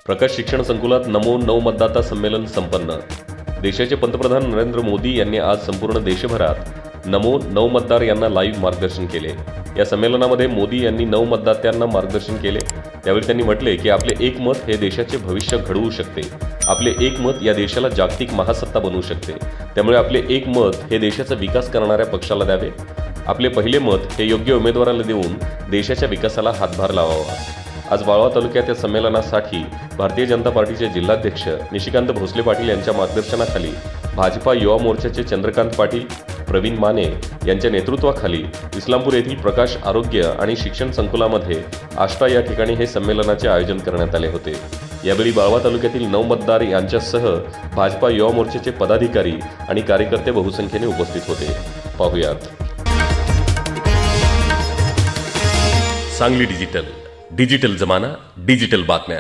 प्रकाश शिक्षण संकुलात नमो नऊ मतदाता संमेलन संपन्न। देशाचे पंतप्रधान नरेंद्र मोदी यांनी आज संपूर्ण देशभरात नमो नऊ मतदार यांना लाईव्ह मार्गदर्शन केले। या संमेलनामध्ये मोदी यांनी नऊ मतदात्यांना मार्गदर्शन केले। त्यावेळी त्यांनी म्हटले की आपले एक मत हे देशाचे भविष्य घडवू शकते, आपले एक मत या देशाला जागतिक महासत्ता बनवू शकते। त्यामुळे आपले एक मत हे देशाचा विकास करणाऱ्या पक्षाला द्यावे, आपले पहिले मत हे योग्य उमेदवाराला देऊन देशाच्या विकासाला हातभार लावावा। आज वाळवा तालुक्यात या संमेलनासाठी भारतीय जनता पार्टीचे जिल्हाध्यक्ष निशिकांत भोसले पाटील यांच्या मार्गदर्शनाखाली भाजपा युवा मोर्चाचे चंद्रकांत पाटील, प्रवीण माने यांच्या नेतृत्वाखाली इस्लामपूर येथील प्रकाश आरोग्य आणि शिक्षण संकुलामध्ये आष्टा या ठिकाणी हे संमेलनाचे आयोजन करण्यात आले होते। यावेळी वाळवा तालुक्यातील 9 मतदार यांच्यासह भाजपा युवा मोर्चाचे पदाधिकारी आणि कार्यकर्ते बहुसंख्येने उपस्थित होते। पाहुयात। सांगली डिजिटल जमाना, डिजिटल बातम्या।